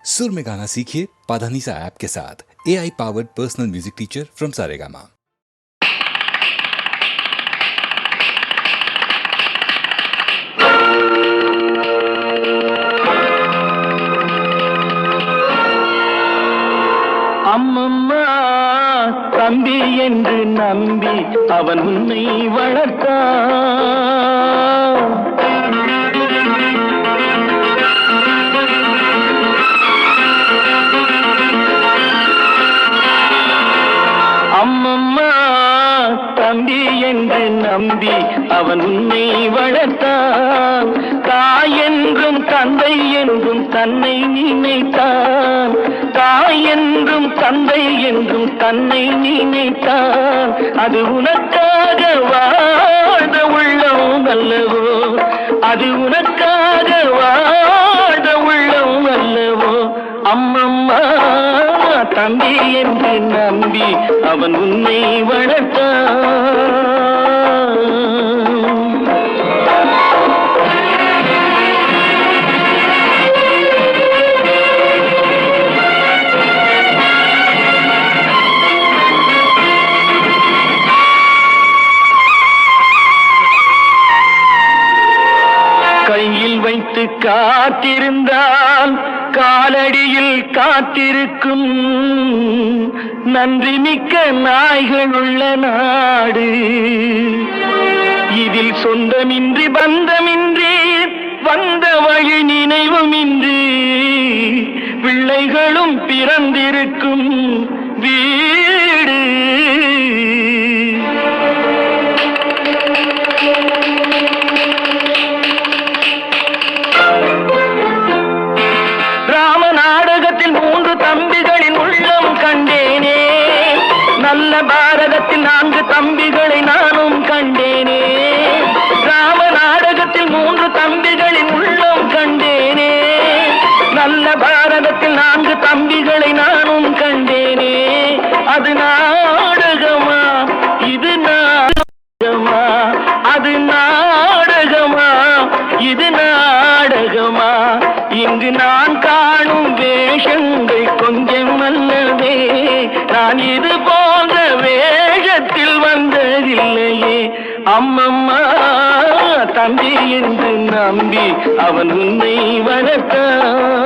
सुर में गाना सीखिए पाधानीसा ऐप के साथ। AI powered personal music teacher from Saregama. அம்மம்மா தம்பி என்று நம்பி அவன் உன்னை வளர்த்தான். அம்மம்மா தம்பி என்று நம்பி அவன் உன்னை வளர்த்தான். தாய் என்றும் தந்தை என்றும் தன்னை நினைத்தான். தாய் என்றும் தந்தை என்றும் தன்னை நினைத்தான். அது உனக்காக வாழ்ந்த உள்ளம் அல்லவோ, அது உனக்காக வாழ்ந்த உள்ளம் அல்லவோ. அம்மம்மா தம்பி என்று நம்பி அவன் உன்னை வளர்த்தான். கையில் வைத்து காத்திருந்தால் காலடியில் காத்திருக்கும் நன்றி மிக்க நாய்கள் உள்ள நாடு. இதில் சொந்தமின்றி பந்தமின்றி வந்த வழி நினைவுமின்றி பிள்ளைகளும் பிறந்திருக்கும் வீடு. தம்பிகளின் உள்ளம் கண்டேனே, நல்ல பாரதத்தில் 4 தம்பிகளை நானும் கண்டேனே. ராம நாடகத்தில் 3 தம்பிகளின் உள்ளம் கண்டேனே, நல்ல பாரதத்தில் 4 தம்பிகளை நானும் கண்டேனே. அது நாடகமா, இது நாடகமா, அது நாடகமா, இது நாடகமா. இங்கு நான் காணும் வேஷங்கள் கொஞ்சம் அல்லவே, நான் இது போன்ற வேஷத்தில் வந்ததில்லையே. அம்மம்மா தம்பி என்று நம்பி அவன் உன்னை வளர்த்தான்.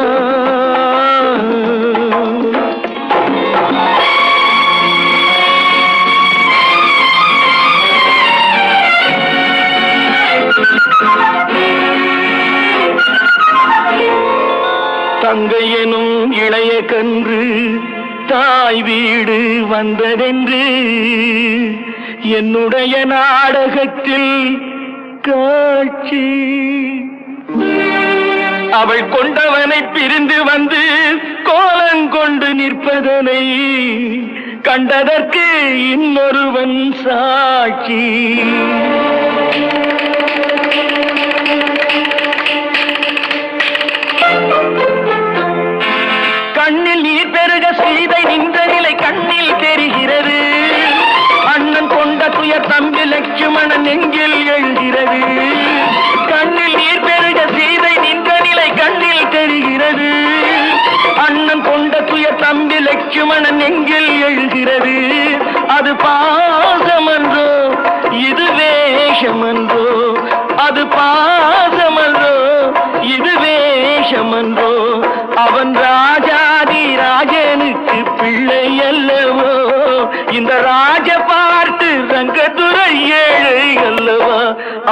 தங்கையனும் இளைய கன்று தாய் வீடு வந்ததென்று என்னுடைய நாடகத்தில் காட்சி. அவள் கொண்டவனை பிரிந்து வந்து கோலங்கொண்டு நிற்பதனை கண்டதற்கு இன்னொருவன் சாட்சி. கண்ணில் நீர் பெருக சீதை நின்ற நிலை கண்ணில் தெரிகிறது. அண்ணன் கொண்ட துயர் தம்பி லட்சுமணன் நெஞ்சில் எழுகிறது. கண்ணில் நீர் பெருக சீதை நின்ற நிலை கண்ணில் தெரிகிறது. அண்ணன் கொண்ட துயர் தம்பி லட்சுமணன் நெஞ்சில் எழுகிறது. அது பாசமன்றோ, இது வேஷமன்றோ, அது பாசமன்றோ, இது வேஷமன்றோ. அவன் ராஜாதி ராஜனுக்கு பிள்ளை அல்லவோ, இந்த ராஜ பார்த்து ரங்கத்துறை ஏழை அல்லவா.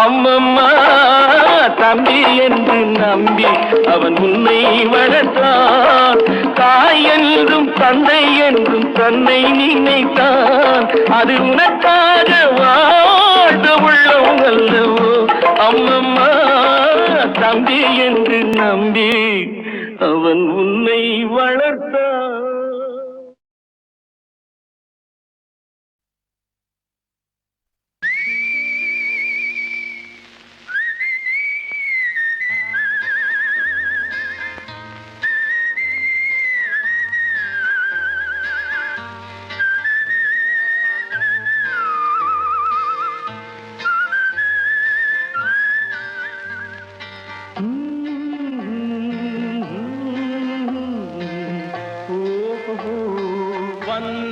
அம்மம்மா தம்பி என்று நம்பி அவன் உன்னை வளர்த்தான். தாய் என்றும் தந்தை என்றும் தன்னை நினைத்தான். அது உனக்காக வாழ்ந்த உள்ளம் அல்லவோ. அம்மம்மா தம்பி என்று நம்பி அவன் உன்னை வளர்த்தான்.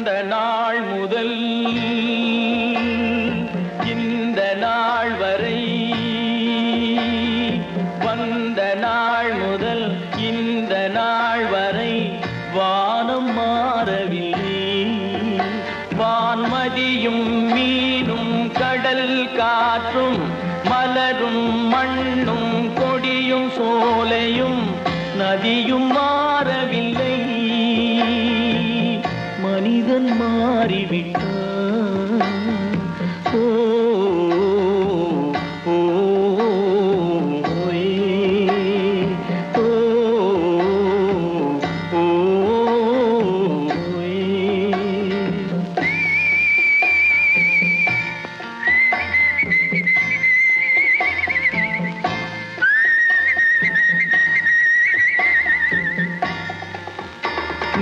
வந்த நாள் முதல் இந்த நாள் வரை, வந்த நாள் முதல் இந்த நாள் வரை வானம் மாறவில்லை. வான்மதியும் மீனும் கடல் காற்றும் மலரும் மண்ணும் கொடியும் சோலையும் நதியும் மாறவில்லை. மனிதன் மாறிவிட்டான். ஓ ஓ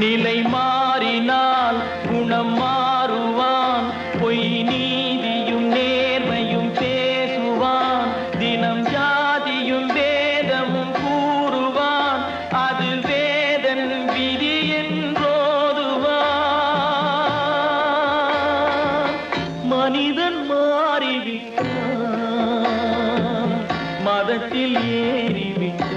நிலை மாறினால் குணம் மாறுவான். பொய் நீதியும் நேர்மையும் பேசுவான். தினம் ஜாதியும் வேதமும் கூறுவான். அது வேதன் விதி என்றோதுவான். மனிதன் மாறிவிட்டான். மதத்தில் ஏறிவிட்டான்.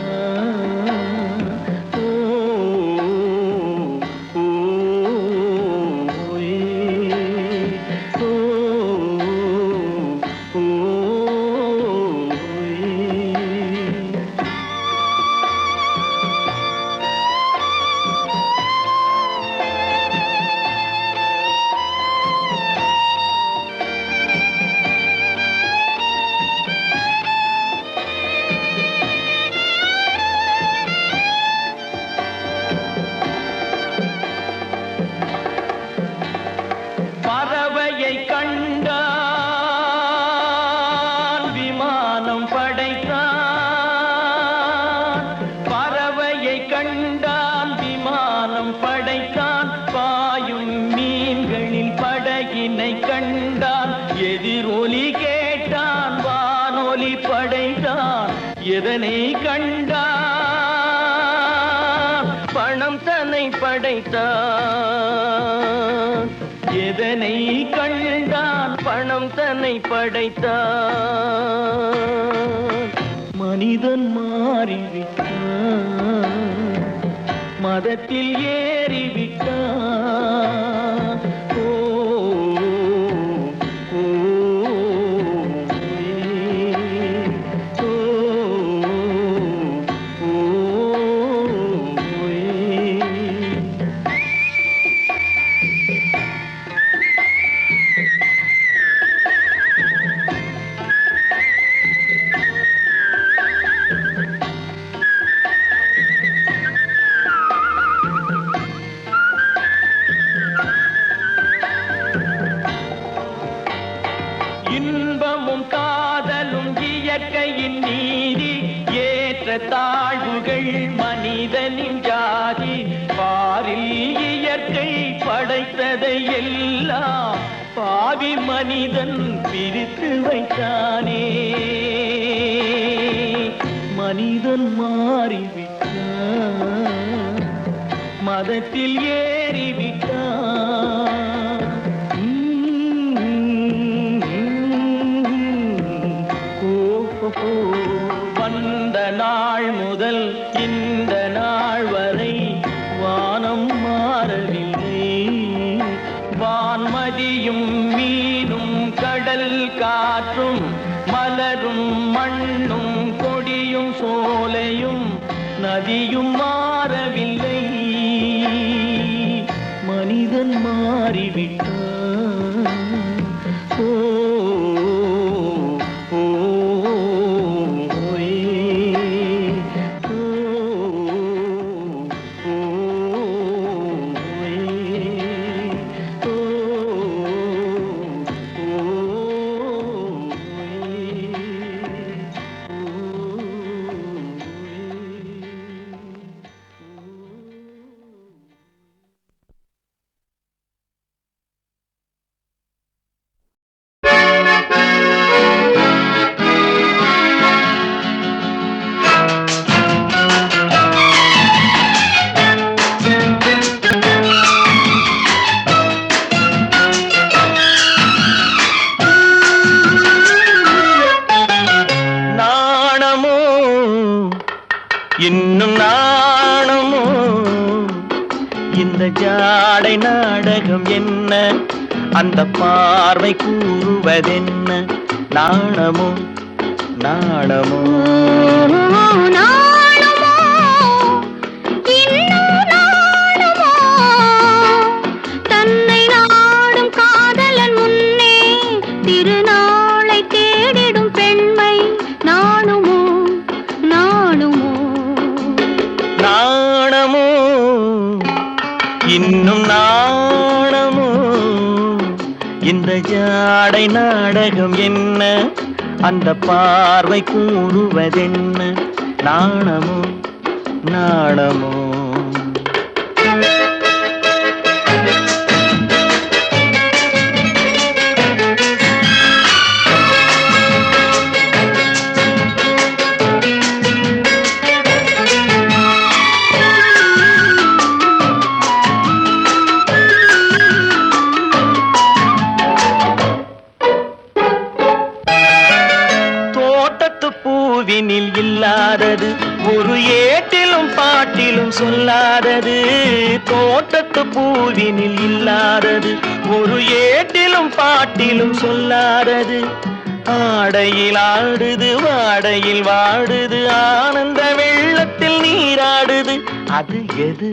பறவையை கண்டான் விமானம் படைத்தான். பறவையை கண்டான் விமானம் படைத்தான். பாயும் மீன்களில் படகினை கண்டான். எதிரொலி கேட்டான் வானொலி படைத்தான். எதனை கண்டான்? பணம் தன்னை படைத்தான். எதனை கண்டான்? பணம் தன்னை படைத்தான். மனிதன் மாறிவிட்டான். மதத்தில் ஏறிவிட்டான். ஓ ஓ இன்பமும் காதலும் இயற்கையின் நீதி. ஏற்ற தாழ்வுகள் மனிதனின் ஜாதி. பாரில் இயற்கை படைத்ததை எல்லாம் பாவி மனிதன் பிரித்து வைத்தானே. மனிதன் மாறிவிட்டான். மதத்தில் ஏறிவிட்டான். வந்த நாள் முதல் இந்த நாள் வரை வானம் மாறவில்லை. வான்மதியும் மீனும் கடல் காற்றும் மலரும் மண்ணும் கொடியும் சோலையும் நதியும் மாறவில்லை. மனிதன் இந்த ஜாடை நாடகம் என்ன, அந்த பார்வை கூறுவதென்ன, நாணமோ நாணமோ இன்னும் நாணமோ இந்த ஜாடை நாடகம் என்ன, அந்த பார்வை கூறுவதென்ன, நாணமோ நாணமோ பூவினில் இல்லாதது ஒரு ஏட்டிலும் பாட்டிலும் சொல்லாதது, தோட்டத்து பூவினில் இல்லாதது ஒரு ஏட்டிலும் பாட்டிலும் சொல்லாதது, ஆடையில் ஆடுது வாடையில் வாடுது ஆனந்த வெள்ளத்தில் நீராடுது, அது எது?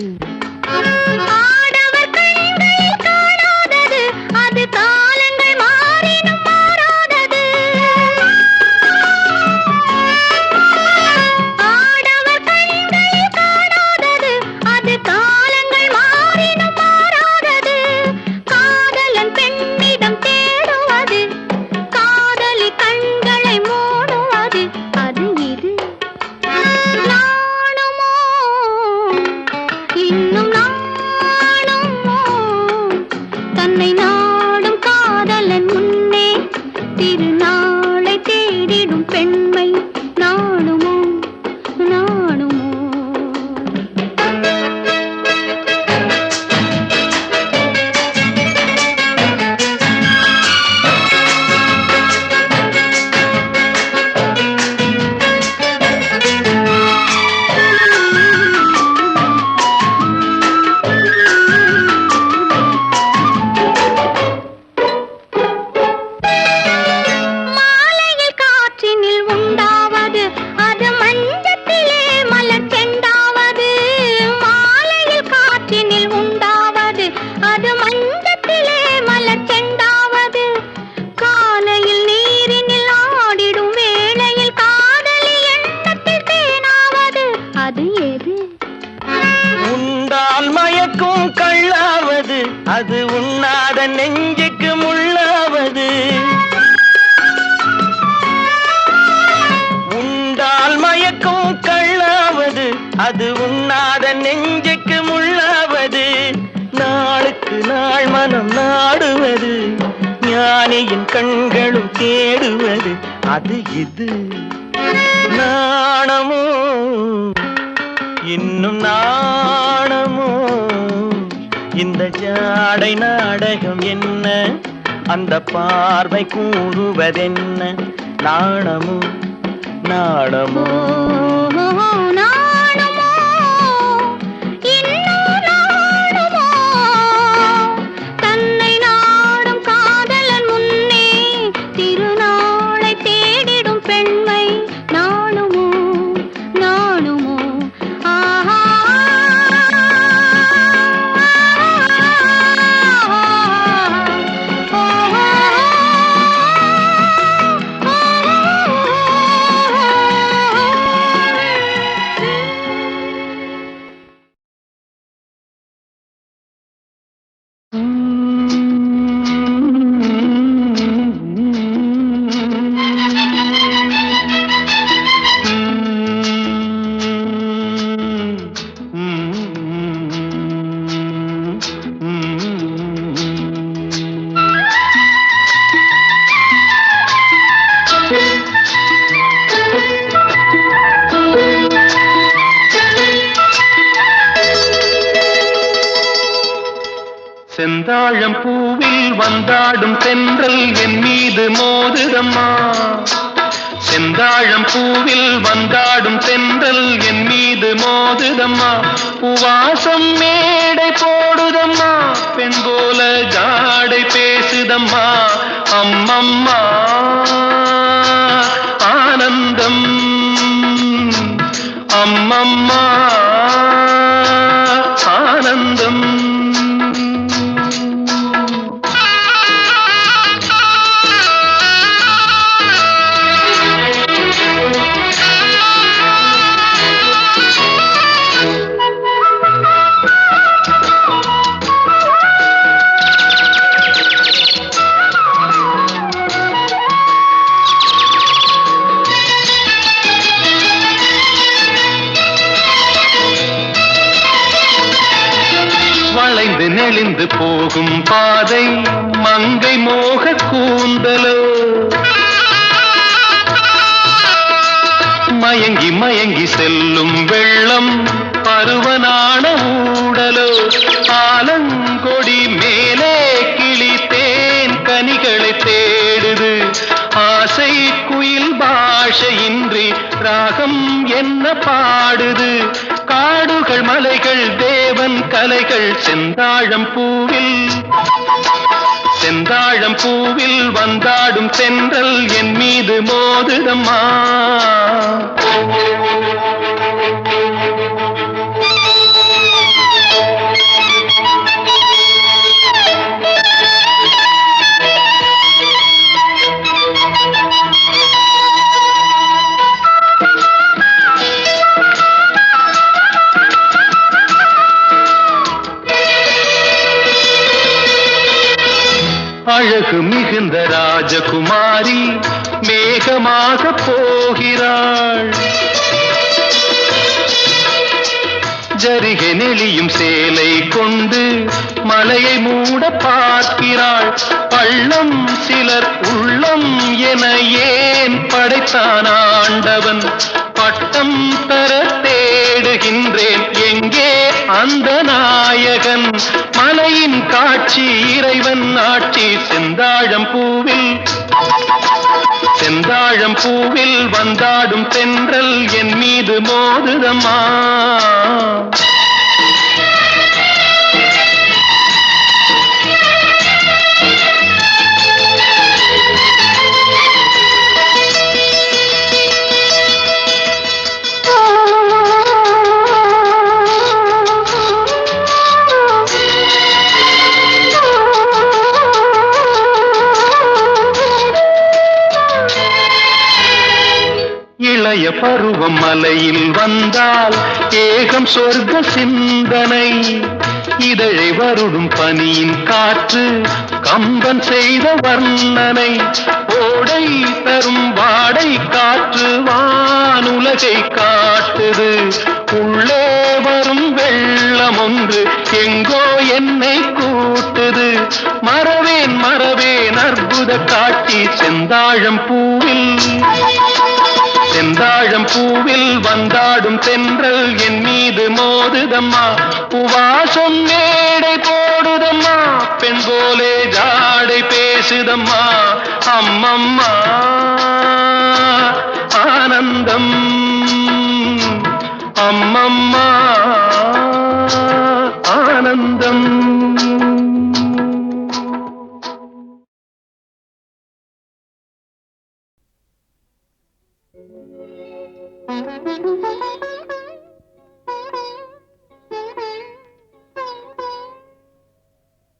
கள்ளாவது அது உண்ணாத நெஞ்சுக்கு முள்ளாவது, உண்டால் மயக்கும் கள்ளாவது அது உண்ணாத நெஞ்சுக்கு முள்ளாவது, நாளுக்கு நாள் மனம் நாடுவது ஞானியின் கண்களும் தேடுவது, அது இது? நாணமோ இன்னும் நாணமோ இந்த ஜாடை நாடகம் என்ன, அந்த பார்வை கூறுவதென்ன, நாணமோ நாணமோ செந்தாழம் பூவில் வந்தாடும் தென்றல் என் மீது மோதுதம்மா, செந்தாழம் பூவில் வந்தாடும் தென்றல் என் மீது மோதுதம்மா, பூவாசம் மேடை போடும் வளைந்து நெளிந்து போகும் பாதை மங்கை மோக கூந்தலோ மயங்கி மயங்கி செல்லும் வெள்ளம் பருவனான ஊடலோ ஆலங்கொடி மேலே கிளி தேன் கனிகளை தேடுது ஆசை குயில் பாஷையின்றி ராகம் என்ன பாடுது காடுகள் மலைகள் தேவன் கலைகள் செந்தாழம் பூவில் வந்தாடும் தென்றல் என் மீது மோதுதம்மா அழகு மிகுந்த ராஜகுமாரி மேகமாக போகிறாள் ஜரிகை நெளியும் சேலை கொண்டு மலையை மூட பார்க்கிறாள் பள்ளம் சிலர் உள்ளம் என ஏன் படைத்தான் ஆண்டவன் பட்டம் தர தேடுகின்றேன் எங்கே அந்த நாயகன் மலையின் காட்சி இறைவன் ஆட்சி செந்தாழம் பூவில் வந்தாடும் தென்றல் என் மீது மோதுதம்மா இளைய பருவம் மலையில் வந்தால் ஏகம் சொர்க்க சிந்தனை இதழை வருடும் பனியின் காற்று கம்பன் செய்த வர்ணனை ஓடை தரும் வாடை காற்று வானுலகை காட்டுது உள்ளே வரும் வெள்ளம் ஒன்று எங்கோ என்னை கூட்டுது மறவேன் அற்புத காட்சி செந்தாழம் பூவில் வந்தாடும் தென்றல் என் மீது மோதுதம்மா உவாசம் மேடை போடுதம்மா பெண் போலே ஜாடை பேசுதம்மா அம்மம்மா ஆனந்தம் அம்மம்மா ஆனந்தம்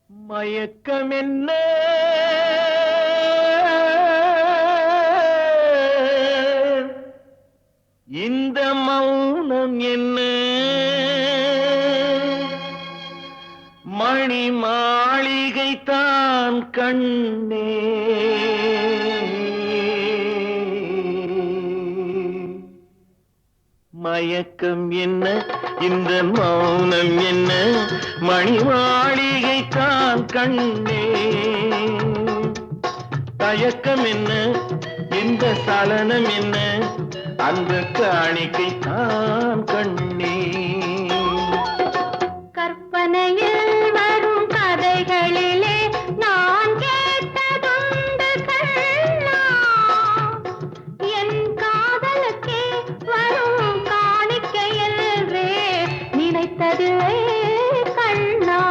மயக்கம் என்ன இந்த மௌனம் என்ன மணி மாளிகை தான் கண்ணே மயக்கம் என்ன இந்த மௌனம் என்ன மணி மாளிகை தான் கண்ணே தயக்கம் என்ன இந்த சலனம் என்ன அந்த காணிக்கை தான் கண்ணே கற்பனையில் வரும் கதைகளிலே நான் கேட்டதுண்டு கண்ணா என் காதலுக்கே வரும் காணிக்கையல்வே நினைத்ததுவே கண்ணா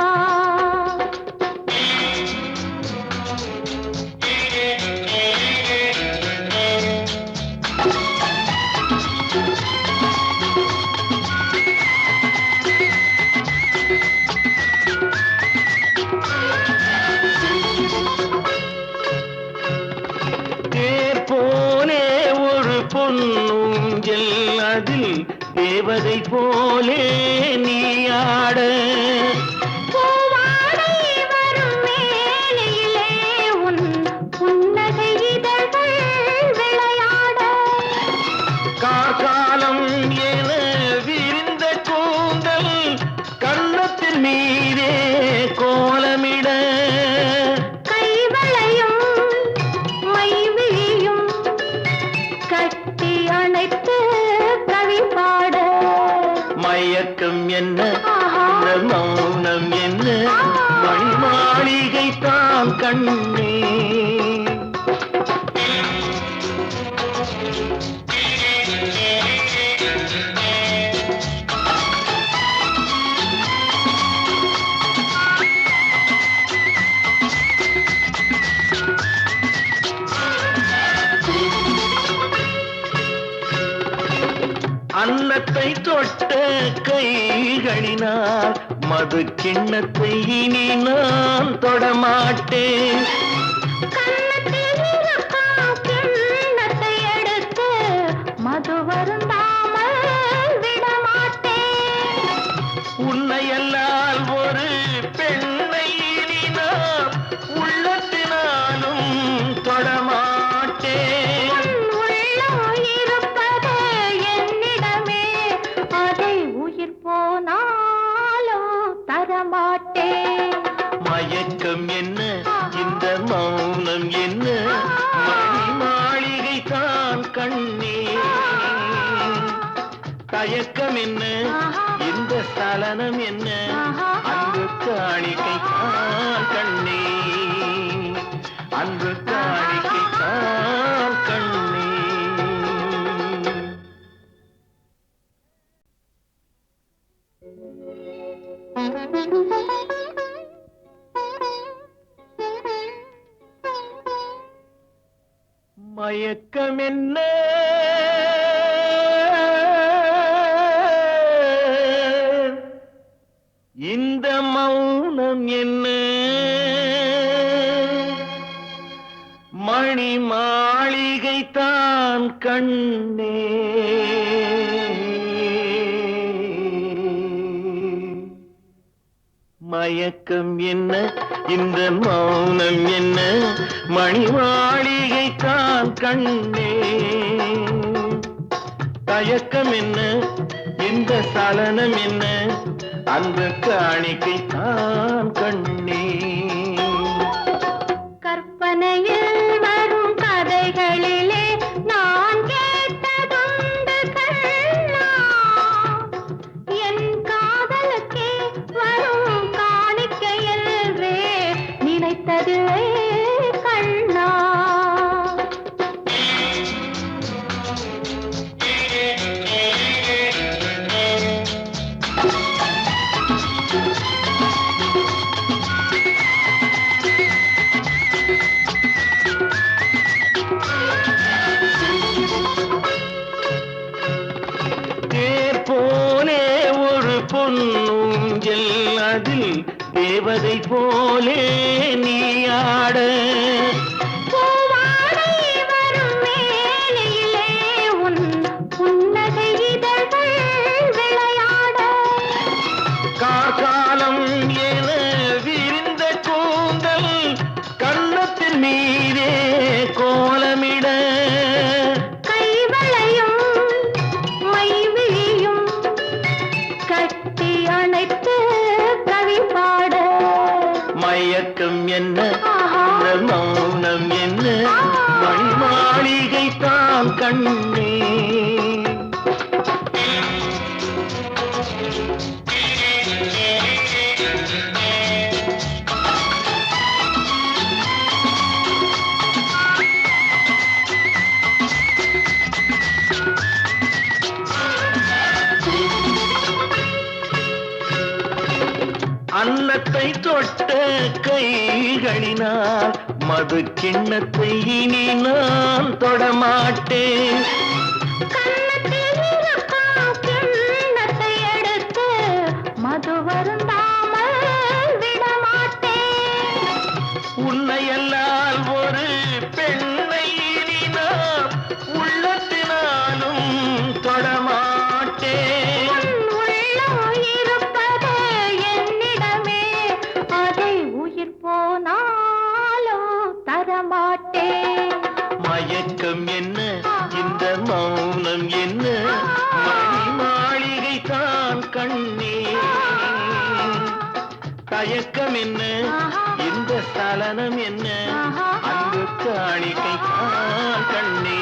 பொன்னூஞ்சல் அதில் தேவதை போலே நீயாட வரும் மேலையிலே உன் புன்னகை இதழ்கள் விளையாட காலம் என விரிந்த கூந்தல் கண்ணத்தின் மீதே இந்த மௌனம் என்ன மணி மாளிகை தான் கண்ணே. அன்னத்தை தொட்ட கைகளினால் மது கிண்ணத்தை இனி நான் தொடமாட்டேன். கிண்ணத்தை எடுத்து மது வருந்தாமல் விடமாட்டேன். உன்னையல்லால் ஒரு பெண்ணை இனி நான் உள்ளத்தினாலும் தொடமாட்டேன். மயக்கம் என்ன இந்த மௌனம் என்ன மணி மாளிகை தான் கண்ணே. தயக்கம் என்ன இந்த சலனம் என்ன அன்பு காணிக்கை தான் கண்ணே. அன்பு காணிக்கை தான் கண்ணே. மயக்கம் என்ன இந்த மௌனம் என்ன மணி மாளிகை தான் கண்ணே. மயக்கம் என்ன இந்த மௌனம் என்ன மணி மாளிகை தான் கண்ணே. தயக்கம் என்ன இந்த சலனம் என்ன அன்பு காணிக்கை தான் கண்ணே. கற்பனையில் வரும் கதைகளிலே நான் கேட்டதுண்டு கண்ணா. என் காதலுக்கே வரும் காணிக்கையல்வே நினைத்தது கண்ணா. போலே ஒரு பொன்னூஞ்சல் அதில் தேவதை போலே நீ ஆட. பூவாடை வரும் மேலையிலே உன் புன்னகை இதழ்கள் விளையாட. காலம் என விரிந்த கூந்தல் கன்னத்தின் மீதே கோலமிட. கைவளையும் மைவிழியும் கட்டி அணைத்து கவி பாட. மயக்கம் என்ன இந்த மௌனம் என்ன மணி மாளிகை தான் கண்ணே. அன்னத்தை தொட்ட கைகளினால் மது கிண்ணத்தை இனி நான் தொடமாட்டேன். கிண்ணத்தை எடுத்து மது வருந்தாமல் விடமாட்டேன். உன்னையல்லால் ஒரு பெண்ணை இனி நான் உள்ளத்தினாலும் தொடமாட்டேன். மயக்கம் என்ன இந்த மௌனம் என்ன மணி மாளிகை தான் கண்ணே. தயக்கம் என்ன இந்த சலனம் என்ன அன்பு காணிக்கை தான் கண்ணே.